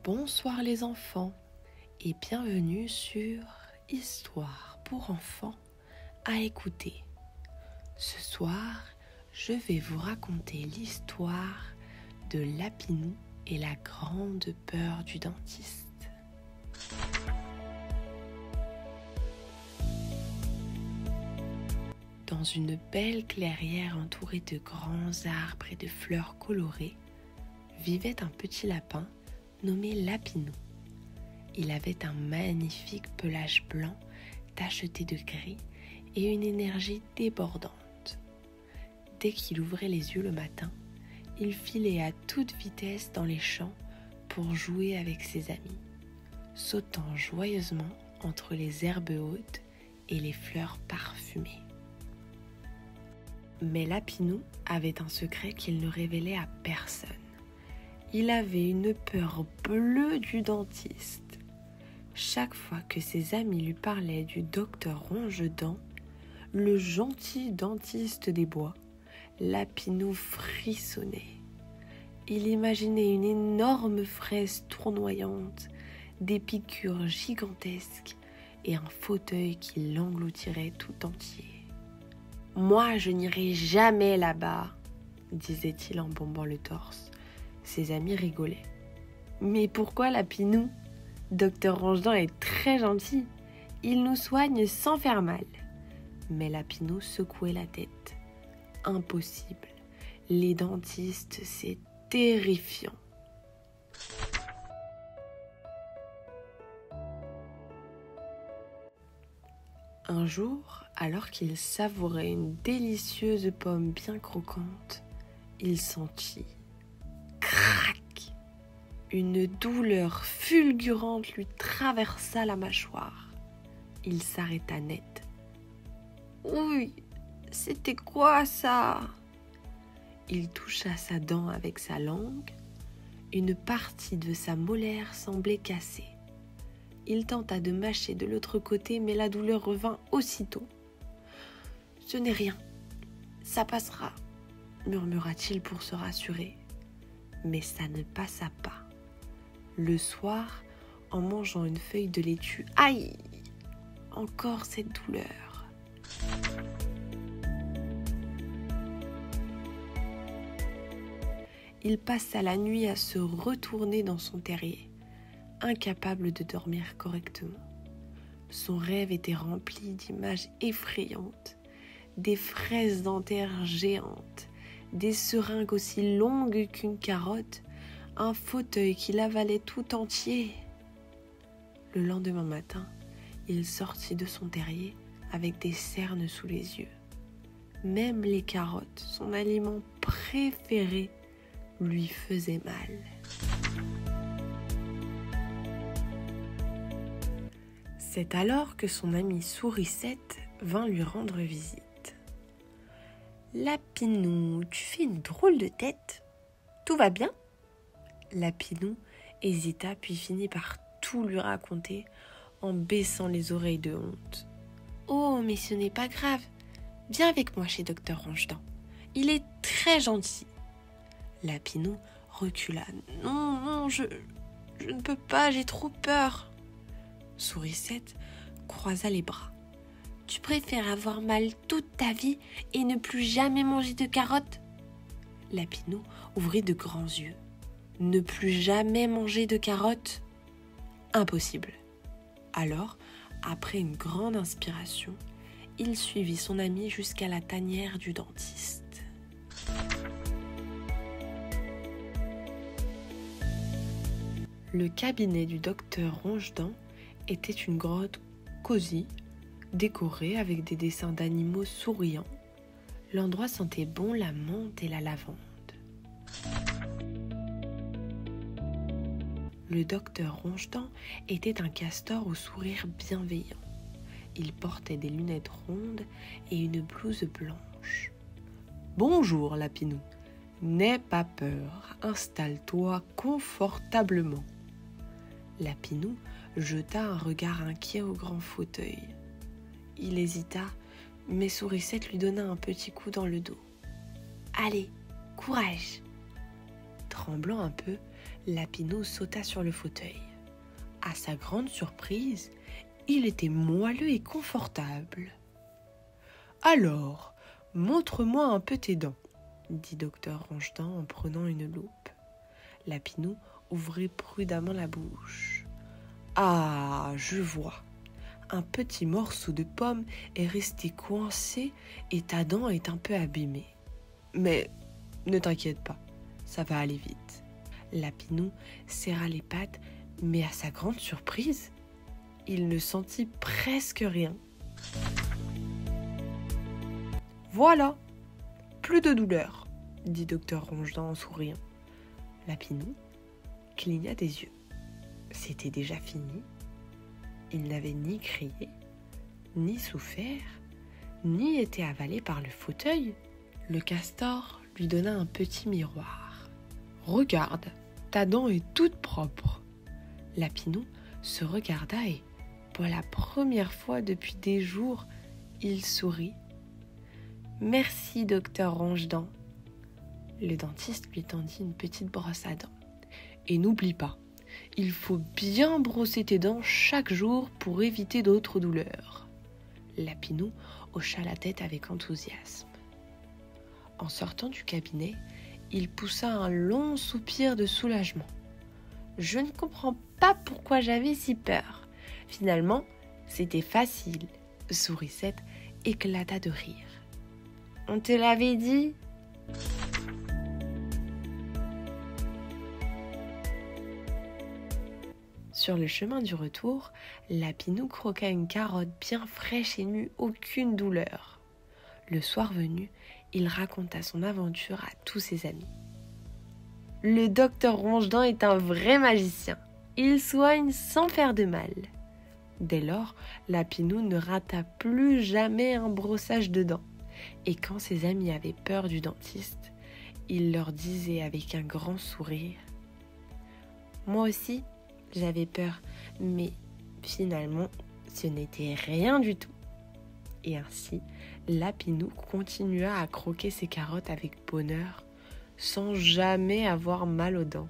Bonsoir les enfants et bienvenue sur Histoire pour enfants à écouter. Ce soir, je vais vous raconter l'histoire de Lapinou et la grande peur du dentiste. Dans une belle clairière entourée de grands arbres et de fleurs colorées, vivait un petit lapin nommé Lapinou. Il avait un magnifique pelage blanc tacheté de gris et une énergie débordante. Dès qu'il ouvrait les yeux le matin, il filait à toute vitesse dans les champs pour jouer avec ses amis, sautant joyeusement entre les herbes hautes et les fleurs parfumées. Mais Lapinou avait un secret qu'il ne révélait à personne. Il avait une peur bleue du dentiste. Chaque fois que ses amis lui parlaient du docteur Ronge-Dents, le gentil dentiste des bois, Lapinou frissonnait. Il imaginait une énorme fraise tournoyante, des piqûres gigantesques et un fauteuil qui l'engloutirait tout entier. « Moi, je n'irai jamais là-bas », disait-il en bombant le torse. Ses amis rigolaient. « Mais pourquoi Lapinou ? Docteur Ronge-Dents est très gentil. Il nous soigne sans faire mal. » Mais Lapinou secouait la tête. « Impossible. Les dentistes, c'est terrifiant. » Un jour, alors qu'il savourait une délicieuse pomme bien croquante, il sentit crac. Une douleur fulgurante lui traversa la mâchoire. Il s'arrêta net. « Oui, c'était quoi ça ?» Il toucha sa dent avec sa langue. Une partie de sa molaire semblait cassée. Il tenta de mâcher de l'autre côté, mais la douleur revint aussitôt. « Ce n'est rien, ça passera », murmura-t-il pour se rassurer. Mais ça ne passa pas. Le soir, en mangeant une feuille de laitue, aïe! Encore cette douleur. Il passa la nuit à se retourner dans son terrier, incapable de dormir correctement. Son rêve était rempli d'images effrayantes, des fraises dentaires géantes, des seringues aussi longues qu'une carotte, un fauteuil qu'il avalait tout entier. Le lendemain matin, il sortit de son terrier avec des cernes sous les yeux. Même les carottes, son aliment préféré, lui faisaient mal. C'est alors que son amie Sourisette vint lui rendre visite. « Lapinou, tu fais une drôle de tête. Tout va bien ?» Lapinou hésita puis finit par tout lui raconter en baissant les oreilles de honte. « Oh, mais ce n'est pas grave. Viens avec moi chez docteur Ronge-Dents. Il est très gentil. » Lapinou recula. « Non, je ne peux pas, j'ai trop peur. » Sourisette croisa les bras. « Tu préfères avoir mal toute ta vie et ne plus jamais manger de carottes ?» Lapinou ouvrit de grands yeux. « Ne plus jamais manger de carottes ? Impossible. » Alors, après une grande inspiration, il suivit son ami jusqu'à la tanière du dentiste. Le cabinet du docteur Ronge-Dents était une grotte cosy, décorée avec des dessins d'animaux souriants. L'endroit sentait bon la menthe et la lavande. Le docteur Ronge-Dents était un castor au sourire bienveillant. Il portait des lunettes rondes et une blouse blanche. « Bonjour, Lapinou. N'aie pas peur, installe-toi confortablement. » Lapinou jeta un regard inquiet au grand fauteuil. Il hésita, mais Sourisette lui donna un petit coup dans le dos. « Allez, courage !» Tremblant un peu, Lapinou sauta sur le fauteuil. À sa grande surprise, il était moelleux et confortable. « Alors, montre-moi un peu tes dents, » dit Docteur Rongedent en prenant une loupe. Lapinou ouvrit prudemment la bouche. « Ah, je vois. Un petit morceau de pomme est resté coincé et ta dent est un peu abîmée. Mais ne t'inquiète pas, ça va aller vite. » Lapinou serra les pattes, mais à sa grande surprise, il ne sentit presque rien. « Voilà, plus de douleur, » dit Docteur Rongedent en souriant. Lapinou cligna des yeux. C'était déjà fini. Il n'avait ni crié, ni souffert, ni été avalé par le fauteuil. Le castor lui donna un petit miroir. « Regarde, ta dent est toute propre. » Lapinou se regarda et, pour la première fois depuis des jours, il sourit. « Merci, Docteur Rongedent. » Le dentiste lui tendit une petite brosse à dents. « Et n'oublie pas, il faut bien brosser tes dents chaque jour pour éviter d'autres douleurs. » Lapinou hocha la tête avec enthousiasme. En sortant du cabinet, il poussa un long soupir de soulagement. « Je ne comprends pas pourquoi j'avais si peur. Finalement, c'était facile. » Sourisette éclata de rire. « On te l'avait dit ?» Sur le chemin du retour, Lapinou croqua une carotte bien fraîche et n'eut aucune douleur. Le soir venu, il raconta son aventure à tous ses amis. « Le docteur Rongedent est un vrai magicien. Il soigne sans faire de mal. » Dès lors, Lapinou ne rata plus jamais un brossage de dents. Et quand ses amis avaient peur du dentiste, il leur disait avec un grand sourire « Moi aussi, j'avais peur, mais finalement, ce n'était rien du tout. » Et ainsi, Lapinou continua à croquer ses carottes avec bonheur, sans jamais avoir mal aux dents.